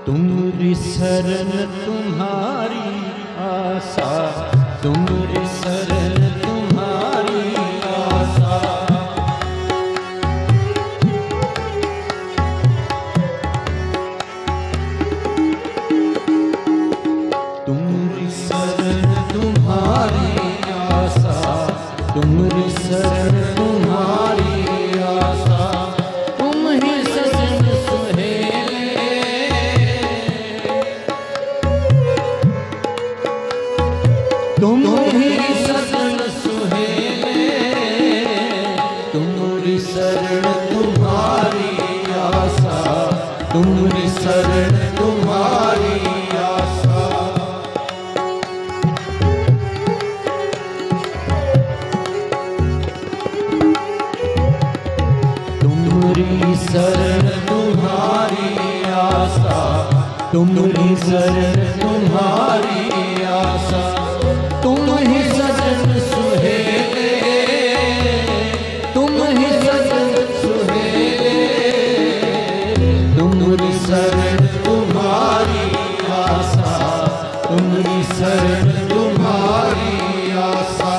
तुमरी शरण तुम्हारी आशा, तुमरी शरण तुम्हारी आशा। तुमरी शरण तुम्हारी आशा, तुमरी शरण तुम्हारी आशा। तुम ही सजन सुहेले, तुम ही सजन सुहेले। तुमरी शरण तुम्हारी आशा, तुमरी शरण तुम्हारी आशा। तुमरी शरण तुम्हारी आशा, तुमरी शरण तुम्हारी आशा। तुम ही सजन सुहेले, तुम ही सजन सुहेले। तुमरी शरण तुम्हारी आशा, तुमरी शरण तुम्हारी आशा।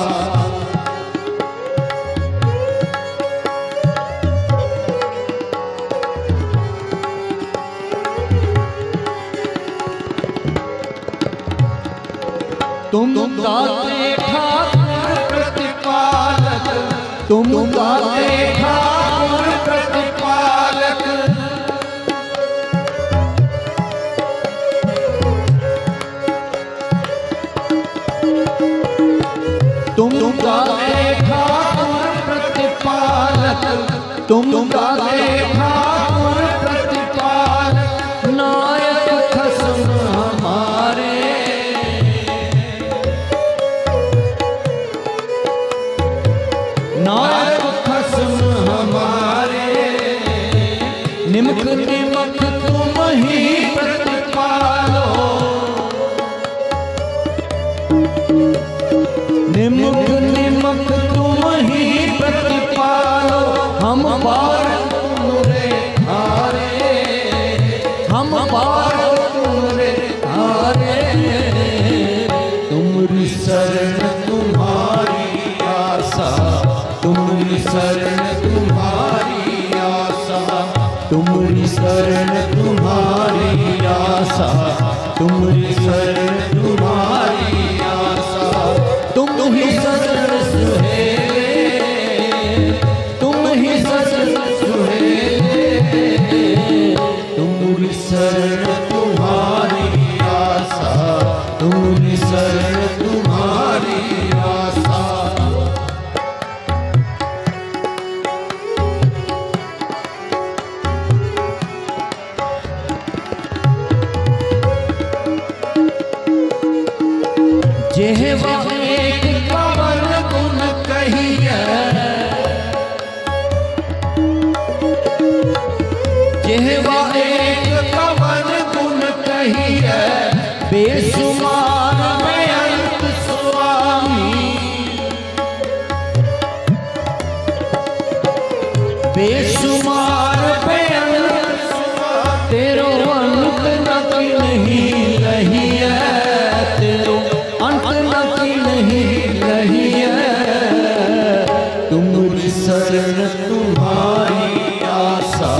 तुम दाते ठाकुर प्रतिपालक, तुम दाते ठाकुर प्रतिपालक। तुम दाते ठाकुर प्रतिपालक, तुम दाते ठाकुर प्रतिपालक। नायक खसम हमारे, नायक खसम हमारे। निमक निमक तुम ही प्रतिपालो, निमक निमक तुम ही प्रतिपालो। हम बार तुमरे हारे, हम बार तुमरे हारे। तुमरी शरण तुम्हारी आशा, तुमरी शरण तुम्हारी आशा। तुमरी शरण तुम्हारी आशा, तुमरी शरण तुम्हारी आशा। तुम ही सजन सुहेले, तुम ही सजन सुहेले। तुमरी शरण तुम्हारी आशा, तुमरी शरण तुम्हारी आशा। जेहवा एक पवन गुण कहिए, जेहवा एक पवन गुण कहिए। बेसुमार बेअंत स्वामी, बेसुमार बेअंत स्वामी। तेरो अंत न नहीं रही है, तेरो अंत नहीं रही है। तुमरी शरण तुम्हारी आशा,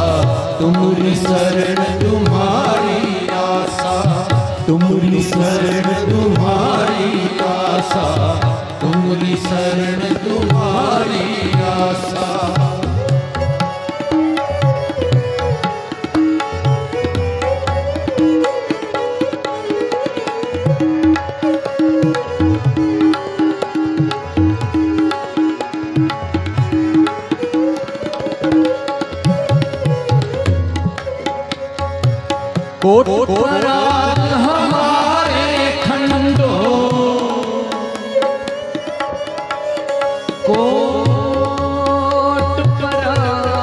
तुमरी शरण तुम्हारी आशा। तुमरी शरण तुम्हारी आशा, तुमरी शरण तुम्हारी आशा। कोट पराग हमारे खंडो, कोट पराग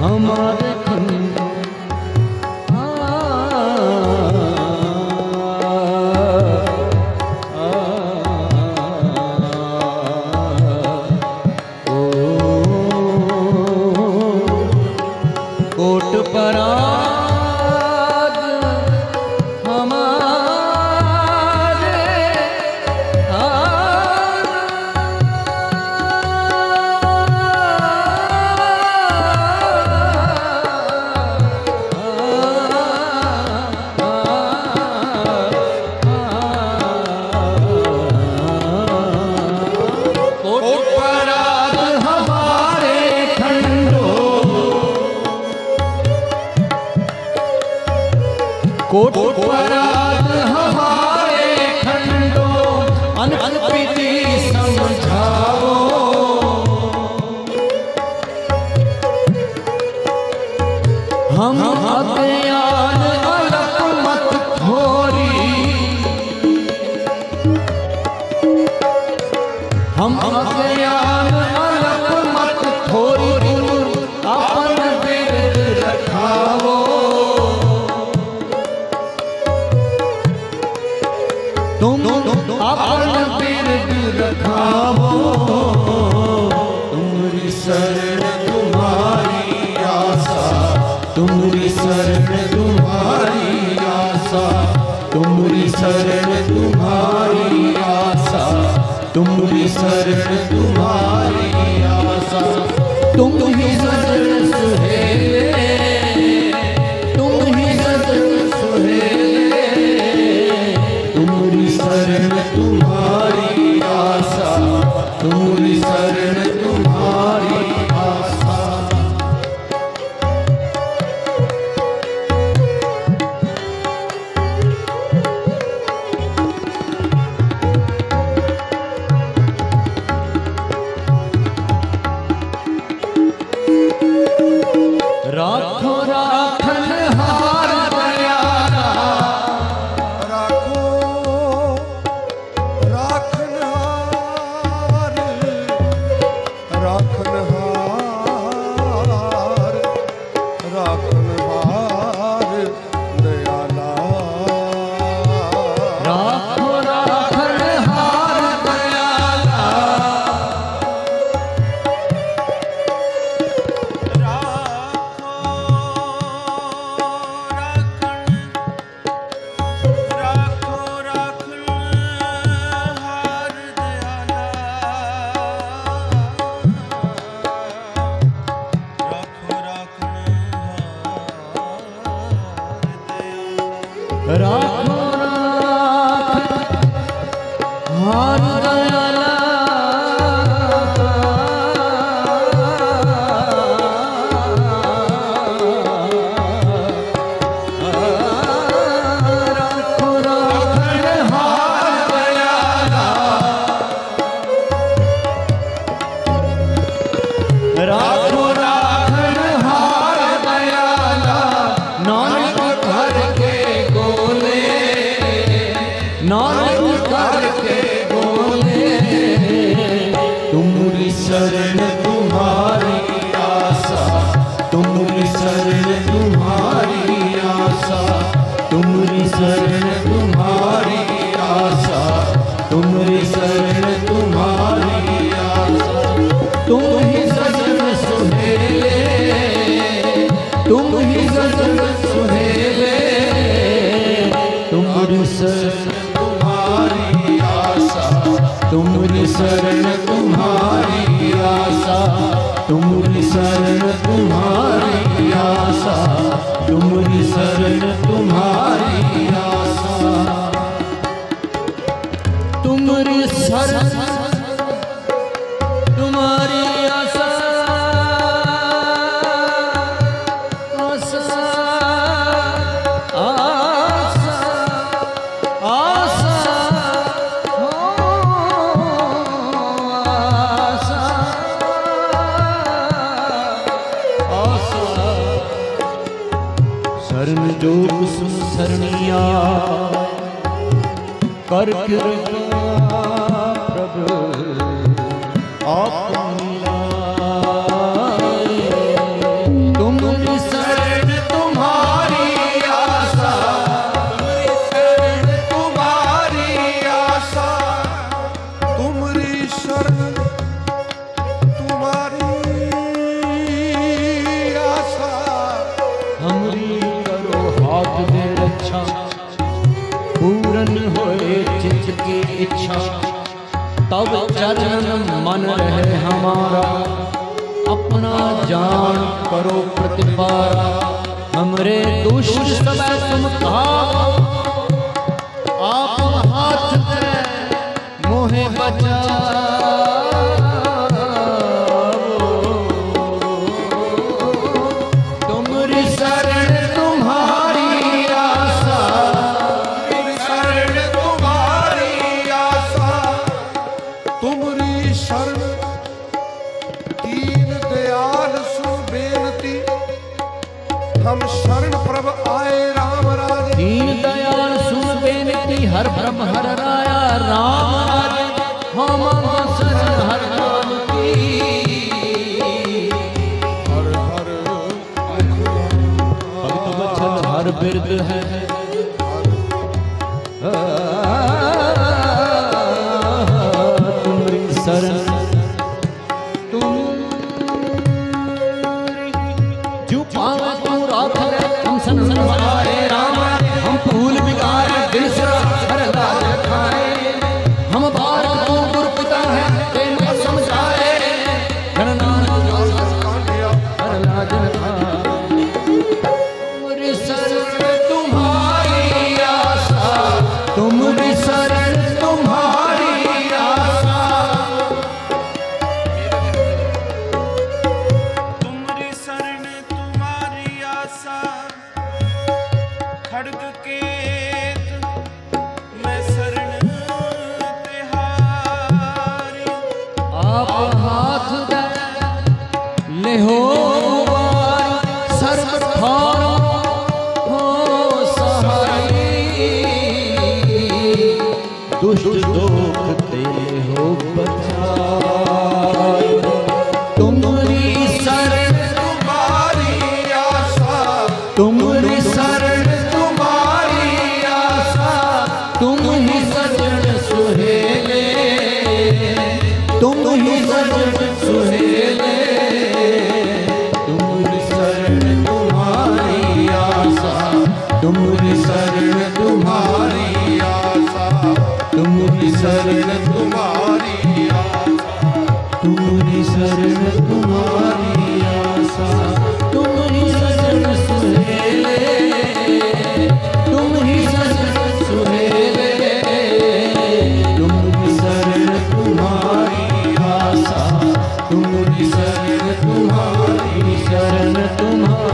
हमारे खंडो। कोट अपराध हमारे खंडो अनपिति समझाओ। हम अज्ञान अलग मत थोरी, हम अज्ञान अलग मत थोरी, अपन बिरद रखावो। तुम अपन बिरद रखावो। तुमरी शरण तुम्हारी आशा, तुमरी शरण तुम्हारी आशा, तुमरी शरण तुम्हारी आशा, तुमरी शरण तुम्हारी आशा। तुम ही सजन सुहेले, तुम ही सजन सुहेले, तुमरी शरण तुम्हारी आशा, तुमरी शरण तुम्हारी आशा। राखो राखन हार दयाला, राखो राखन हार, राखन हार, राखन हार दयाला। राखो राखन हार दयाला, राखो हार दयाला। राखो राखन हार दयाला, राखो राखन हार दयाला। नानक घर के गोले, नानक घर के गोले, तुमरी शरण तुम्हारी आशा, तुमरी शरण तुम्हारी आशा, तुमरी शरण तुम्हारी आशा, तुमरी शरण तुम्हारी आशा। तुम ही सजन सुहेले, तुम ही सजन सुहेले, तुमरी शरण तुम्हारी आशा, तुमरी शरण तुम्हारी आशा, तुमरी शरण तुम्हारी आशा, तुमरी शरण तुम्हारी आशा। तुमरी शरण तुम्हारी आशा, आशा, आशा, आशा, हो आशा, आशा। शरण जो सुन शरणिया, कर कृपा प्रभु आप मिलाए। तुमरी शरण तुम्हारी आशा, तुमरी शरण तुम्हारी आशा, तुमरी शरण तुम्हारी आशा। हमरी करो हाथ दे रक्षा, पूरन होए चित्त की इच्छा। तब चरण मन रहे हमारा, अपना जान करो प्रतिपारा। हमरे दुष्ट सब तुम कहा, आप हाथ दे मोहे बचा। तुमरी शरण तुम्हारी आशा, हम शरण प्रभ आए राम राजे। दीन दयाल सुन बेनती हर ब्रह्म हर राया राम राजे हम शरण हर नाम की। हर हर भक्त वत्सल हर बिरद है तुम्हारी शरण जो पावे तू राख ले हम संसन बनाए राम हम फूल बिगाड़ दिल से हर लाज खाए हम बार तू गुरु पिता है तेने समझाए गणनाथ हर लाज खाए तुम्हारी शरण तुम्हारी आशा तुम्हारी शरण तुम्हारी आशा तुम्हारी शरण तुम्हारी आशा खड़ग केत मैं शरण तिहारी। आप हाथ दे ले हो सर्व ठार हो सहाय दुष्ट दोख तेरे हो बचाए तुम्हारी शरण तुम्हारी आशा तुम्हारी शरण तुम्हारी आशा तुम ही सजन सुहेले तुम ही सजन सुहेले तुम्हारी शरण तुम्हारी आशा तुम्हारी शरण तुम्हारी आशा तुम्हारी शरण तुम्हारी आशा तुम्हारी शरण तुम्हारी आशा तुम ही सजन सुहेले तुम ही सजन सुहेले तुम्हारी शरण तुम्हारी आशा तुम्हारी शरण तुम्हारी शरण तुम्हारी